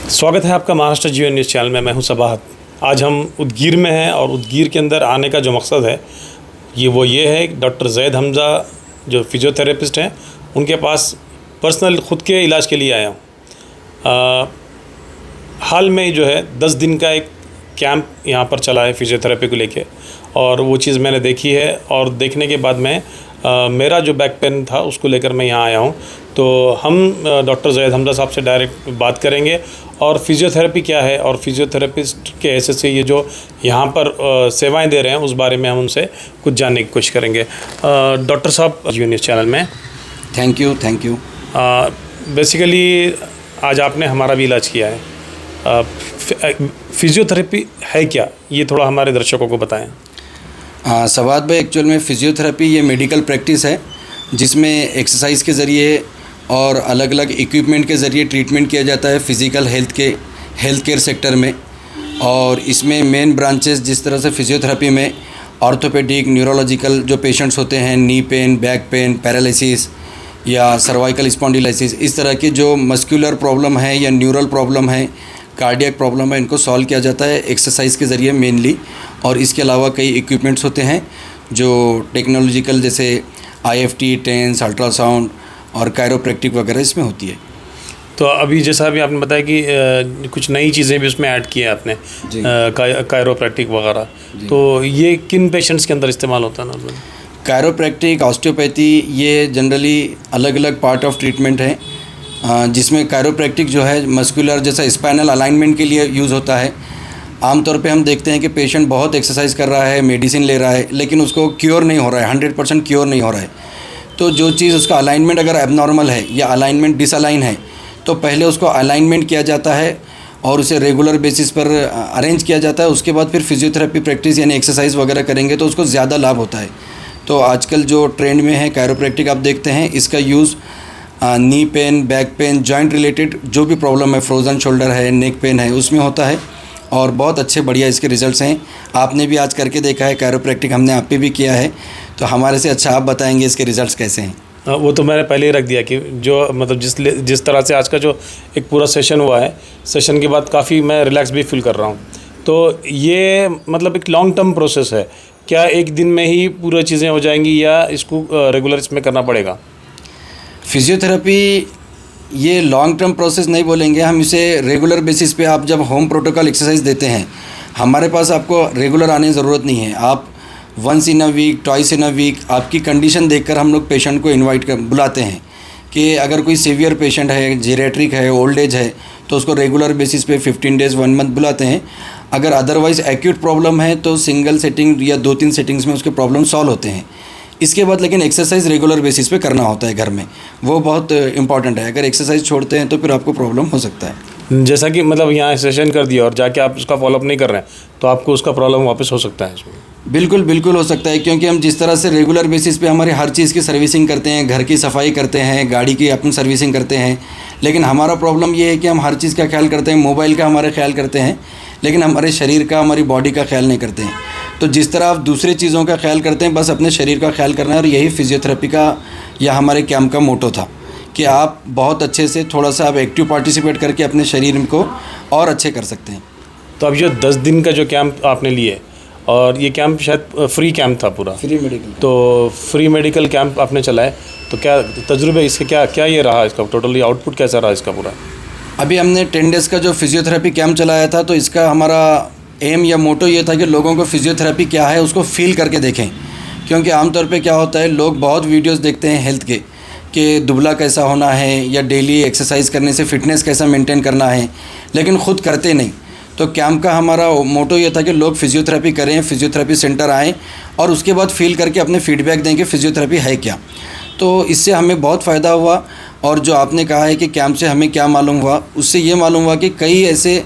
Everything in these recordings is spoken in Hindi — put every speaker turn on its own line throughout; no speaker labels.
स्वागत है आपका महाराष्ट्र जीवन न्यूज़ चैनल में। मैं हूं सबाहत। आज हम उदगीर में हैं और उदगीर के अंदर आने का जो मकसद है ये है डॉक्टर जैद हमज़ा जो फिजियोथेरेपिस्ट हैं उनके पास पर्सनल ख़ुद के इलाज के लिए आया हूँ। हाल में जो है 10 दिन का एक कैंप यहाँ पर चला है फिजियोथेरेपी को लेके, और वो चीज़ मैंने देखी है और देखने के बाद मैं मेरा जो बैक पेन था उसको लेकर मैं यहाँ आया हूँ। तो हम डॉक्टर जैद हमज़ा साहब से डायरेक्ट बात करेंगे और फिजियोथेरेपी क्या है और फिजियोथेरेपिस्ट के हैसियत से ये जो यहाँ पर सेवाएं दे रहे हैं उस बारे में हम उनसे कुछ जानने की कोशिश करेंगे। डॉक्टर साहब जीवन न्यूज़ चैनल में
थैंक यू।
बेसिकली आज आपने हमारा भी इलाज किया है। फिजियोथेरेपी है क्या, ये थोड़ा हमारे दर्शकों को बताएं।
सवाद भाई, एक्चुअल में फ़िज़ियोथेरेपी ये मेडिकल प्रैक्टिस है जिसमें एक्सरसाइज के ज़रिए और अलग अलग इक्विपमेंट के ज़रिए ट्रीटमेंट किया जाता है फ़िज़िकल हेल्थ केयर सेक्टर में। और इसमें मेन ब्रांचेस जिस तरह से फ़िज़ियोथेरेपी में ऑर्थोपेडिक, न्यूरोलॉजिकल जो पेशेंट्स होते हैं, knee pain, back pain, paralysis या सर्वाइकल स्पॉन्डिलाइसिस, इस तरह के जो मस्कुलर प्रॉब्लम है या न्यूरल प्रॉब्लम है, कार्डियक प्रॉब्लम है, इनको सॉल्व किया जाता है एक्सरसाइज के ज़रिए मेनली। और इसके अलावा कई इक्विपमेंट्स होते हैं जो टेक्नोलॉजिकल, जैसे IFT, टेंस, अल्ट्रासाउंड और कायरोप्रैक्टिक वगैरह इसमें होती है।
तो अभी जैसा अभी आपने बताया कि कुछ नई चीज़ें भी उसमें ऐड की है आपने, कायरोप्रैक्टिक वगैरह, तो ये किन पेशेंट्स के अंदर इस्तेमाल होता है ना?
कायरोप्रैक्टिक, ऑस्टियोपैथी, ये जनरली अलग अलग पार्ट ऑफ ट्रीटमेंट है, जिसमें कायरोप्रैक्टिक जो है मस्कुलर जैसा स्पाइनल अलाइनमेंट के लिए यूज़ होता है। आमतौर पे हम देखते हैं कि पेशेंट बहुत एक्सरसाइज कर रहा है, मेडिसिन ले रहा है, लेकिन उसको क्योर नहीं हो रहा है, 100% क्योर नहीं हो रहा है। तो जो चीज़ उसका अलाइनमेंट अगर एबनॉर्मल है या अलाइनमेंट डिसअलाइन है तो पहले उसको अलाइनमेंट किया जाता है और उसे रेगुलर बेसिस पर अरेंज किया जाता है। उसके बाद फिर फिजियोथेरेपी प्रैक्टिस यानी एक्सरसाइज वगैरह करेंगे तो उसको ज़्यादा लाभ होता है। तो आजकल जो ट्रेंड में है कायरोप्रैक्टिक, आप देखते हैं इसका use knee pain, back pain, joint related जो भी प्रॉब्लम है, फ्रोज़न शोल्डर है, नेक पेन है, उसमें होता है और बहुत अच्छे बढ़िया इसके रिज़ल्ट्स हैं। आपने भी आज करके देखा है कायरोप्रैक्टिक, हमने आप पे भी किया है, तो हमारे से अच्छा आप बताएंगे इसके रिज़ल्ट्स कैसे हैं।
वो तो मैंने पहले ही रख दिया कि जो मतलब जिस तरह से आज का जो एक पूरा सेशन हुआ है, सेशन के बाद काफ़ी मैं रिलैक्स भी फील कर रहा हूँ। तो ये मतलब एक लॉन्ग टर्म प्रोसेस है क्या? एक दिन में ही पूरी चीज़ें हो जाएंगी या इसको रेगुलर इसमें करना पड़ेगा?
फिजियोथेरेपी ये लॉन्ग टर्म प्रोसेस नहीं बोलेंगे हम इसे, रेगुलर बेसिस पे आप जब होम प्रोटोकॉल एक्सरसाइज देते हैं, हमारे पास आपको रेगुलर आने की ज़रूरत नहीं है। आप once in a week, twice in a week, आपकी कंडीशन देखकर हम लोग पेशेंट को बुलाते हैं कि अगर कोई सीवियर पेशेंट है, जेरियाट्रिक है, ओल्ड एज है, तो उसको रेगुलर बेसिस पे 15 डेज़ 1 मंथ बुलाते हैं। अगर अदरवाइज़ एक्यूट प्रॉब्लम है तो सिंगल सेटिंग या 2-3 सेटिंग्स में उसके प्रॉब्लम सॉल्व होते हैं। इसके बाद लेकिन एक्सरसाइज रेगुलर बेसिस पे करना होता है घर में, वो बहुत इंपॉर्टेंट है। अगर एक्सरसाइज छोड़ते हैं तो फिर आपको प्रॉब्लम हो सकता है।
जैसा कि मतलब यहाँ सेशन कर दिया और जाके आप उसका फॉलोअप नहीं कर रहे हैं तो आपको उसका प्रॉब्लम वापस हो सकता है इसमें?
बिल्कुल हो सकता है, क्योंकि हम जिस तरह से रेगुलर बेसिस पे हमारे हर चीज़ की सर्विसिंग करते हैं, घर की सफाई करते हैं, गाड़ी की अपनी सर्विसिंग करते हैं, लेकिन हमारा प्रॉब्लम ये है कि हम हर चीज़ का ख्याल करते हैं, मोबाइल का हमारा ख्याल करते हैं, लेकिन हमारे शरीर का, हमारी बॉडी का ख्याल नहीं करते हैं। तो जिस तरह आप दूसरी चीज़ों का ख्याल करते हैं, बस अपने शरीर का ख्याल करना है। और यही फिजियोथेरेपी का या हमारे कैंप का मोटो था कि आप बहुत अच्छे से थोड़ा सा आप एक्टिव पार्टिसिपेट करके अपने शरीर को और अच्छे कर सकते हैं।
तो अब जो 10 दिन का जो कैंप आपने लिए, और ये कैंप शायद फ्री कैंप था पूरा,
फ्री मेडिकल,
तो फ्री मेडिकल कैंप आपने चलाए, तो क्या तजुर्बे इसके क्या ये रहा, इसका टोटली आउटपुट कैसा रहा इसका पूरा?
अभी हमने 10 डेज़ का जो फिजियोथेरेपी कैंप चलाया था, तो इसका हमारा एम या मोटो ये था कि लोगों को फिजियोथेरेपी क्या है उसको फील करके देखें। क्योंकि आमतौर पे क्या होता है, लोग बहुत वीडियोस देखते हैं हेल्थ के कि दुबला कैसा होना है या डेली एक्सरसाइज करने से फिटनेस कैसा मेंटेन करना है, लेकिन ख़ुद करते नहीं। तो कैंप का हमारा मोटो ये था कि लोग फिजियोथेरेपी करें, फिजियोथेरेपी सेंटर आएँ और उसके बाद फील करके अपने फीडबैक दें कि फिजियोथेरेपी है क्या। तो इससे हमें बहुत फ़ायदा हुआ। और जो आपने कहा है कि कैंप से हमें क्या मालूम हुआ, उससे ये मालूम हुआ कि कई ऐसे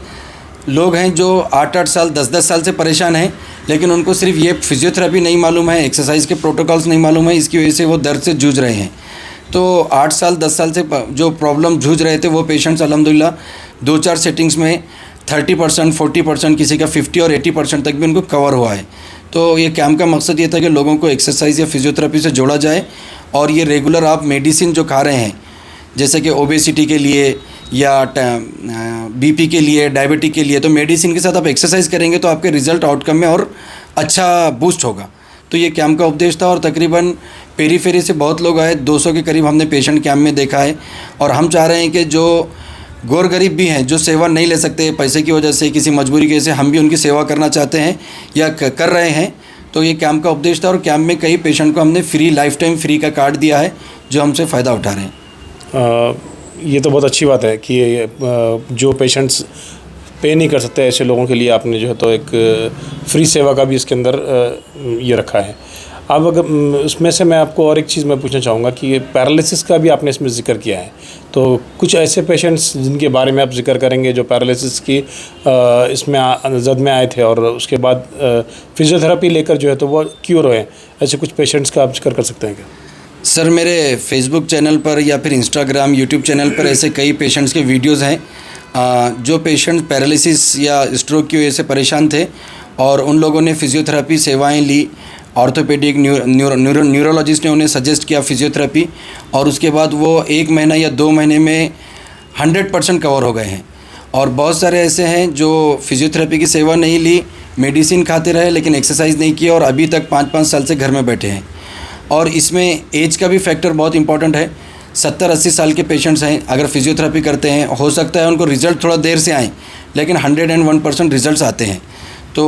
लोग हैं जो 8-8 साल, 10-10 साल से परेशान हैं, लेकिन उनको सिर्फ ये फिजियोथेरेपी नहीं मालूम है, एक्सरसाइज के प्रोटोकॉल्स नहीं मालूम है, इसकी वजह से वो दर्द से जूझ रहे हैं। तो 8 साल 10 साल से जो प्रॉब्लम जूझ रहे थे वो पेशेंट्स अल्हम्दुलिल्लाह 2-4 सेटिंग्स में 30%, 40%, किसी का 50 और 80% तक भी उनको कवर हुआ है। तो ये कैंप का मकसद ये था कि लोगों को एक्सरसाइज या फिजियोथेरेपी से जोड़ा जाए और ये रेगुलर आप मेडिसिन जो खा रहे हैं, जैसे कि ओबेसिटी के लिए या बीपी के लिए, डायबिटिक के लिए, तो मेडिसिन के साथ आप एक्सरसाइज करेंगे तो आपके रिजल्ट आउटकम में और अच्छा बूस्ट होगा। तो ये कैंप का उपदेश था और तकरीबन पेरीफेरी से बहुत लोग आए, 200 के करीब हमने पेशेंट कैंप में देखा है। और हम चाह रहे हैं कि जो गौर गरीब भी हैं, जो सेवा नहीं ले सकते पैसे की वजह से, किसी मजबूरी की वजह से, हम भी उनकी सेवा करना चाहते हैं या कर रहे हैं। तो ये कैंप का उपदेश था और कैंप में कई पेशेंट को हमने फ्री, लाइफ टाइम फ्री का कार्ड दिया है जो हमसे फ़ायदा उठा रहे हैं।
ये तो बहुत अच्छी बात है कि जो पेशेंट्स पे नहीं कर सकते ऐसे लोगों के लिए आपने जो है तो एक फ्री सेवा का भी इसके अंदर ये रखा है। अब अगर उसमें से मैं आपको और एक चीज़ मैं पूछना चाहूँगा कि पैरालिसिस का भी आपने इसमें ज़िक्र किया है, तो कुछ ऐसे पेशेंट्स जिनके बारे में आप जिक्र करेंगे जो पैरालिसिस की इसमें जद में आए थे और उसके बाद फिजियोथेरेपी लेकर जो है तो वो क्योर हुए, ऐसे कुछ पेशेंट्स का आप जिक्र कर सकते हैं क्या?
सर, मेरे फेसबुक चैनल पर या फिर इंस्टाग्राम, यूट्यूब चैनल पर ऐसे कई पेशेंट्स के वीडियोज़ हैं जो पेशेंट पैरालिसिस या स्ट्रोक की वजह से परेशान थे और उन लोगों ने फिजियोथेरेपी सेवाएं ली। ऑर्थोपेडिक न्यूरोलॉजिस्ट ने उन्हें सजेस्ट किया फिजियोथेरेपी और उसके बाद वो 1 महीना या 2 महीने में 100% कवर हो गए हैं। और बहुत सारे ऐसे हैं जो फिजियोथेरेपी की सेवा नहीं ली, मेडिसिन खाते रहे लेकिन एक्सरसाइज नहीं किया और अभी तक 5-5 साल से घर में बैठे हैं। और इसमें एज का भी फैक्टर बहुत इंपॉर्टेंट है। 70-80 साल के पेशेंट्स हैं, अगर फिजियोथेरेपी करते हैं हो सकता है उनको रिज़ल्ट थोड़ा देर से आएँ लेकिन 101% रिज़ल्ट्स आते हैं। तो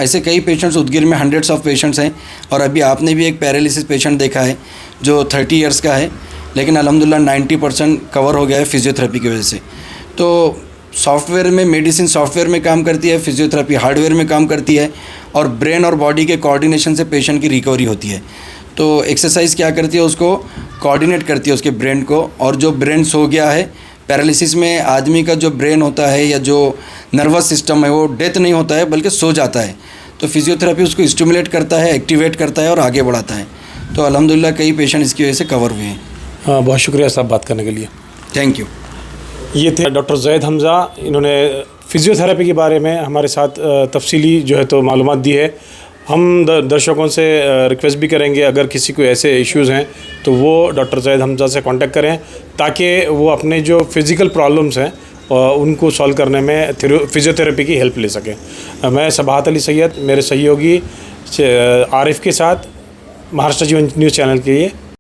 ऐसे कई पेशेंट्स उदगीर में हंड्रेड्स ऑफ पेशेंट्स हैं। और अभी आपने भी एक पैरालिसिस पेशेंट देखा है जो 30 इयर्स का है लेकिन अल्हम्दुलिल्लाह 90% कवर हो गया है फिजियोथेरेपी की वजह से। तो सॉफ्टवेयर में, मेडिसिन सॉफ्टवेयर में काम करती है, फिजियोथेरेपी हार्डवेयर में काम करती है और ब्रेन और बॉडी के कोऑर्डिनेशन से पेशेंट की रिकवरी होती है। तो एक्सरसाइज क्या करती है, उसको कोऑर्डिनेट करती है उसके ब्रेन को। और जो ब्रेन सो गया है, पैरालिसिस में आदमी का जो ब्रेन होता है या जो नर्वस सिस्टम है वो डेथ नहीं होता है बल्कि सो जाता है। तो फिजियोथेरेपी उसको स्टिमुलेट करता है, एक्टिवेट करता है और आगे बढ़ाता है। तो अल्हम्दुलिल्लाह कई पेशेंट इसकी वजह से कवर हुए हैं।
हाँ, बहुत शुक्रिया साहब बात करने के लिए।
Thank you.
ये थे डॉक्टर ज़ैद हमज़ा, इन्होंने फिजियोथेरेपी के बारे में हमारे साथ तफसीली जो है तो मालूमात दी है। हम दर्शकों से रिक्वेस्ट भी करेंगे अगर किसी को ऐसे इश्यूज़ हैं तो वो डॉक्टर ज़ैद हमज़ा से कांटेक्ट करें ताकि वो अपने जो फिज़िकल प्रॉब्लम्स हैं उनको सॉल्व करने में फिजियोथेरेपी की हेल्प ले सकें। मैं सबाहत अली सैयद, मेरे सहयोगी आरिफ के साथ महाराष्ट्र जीवन न्यूज़ चैनल के लिए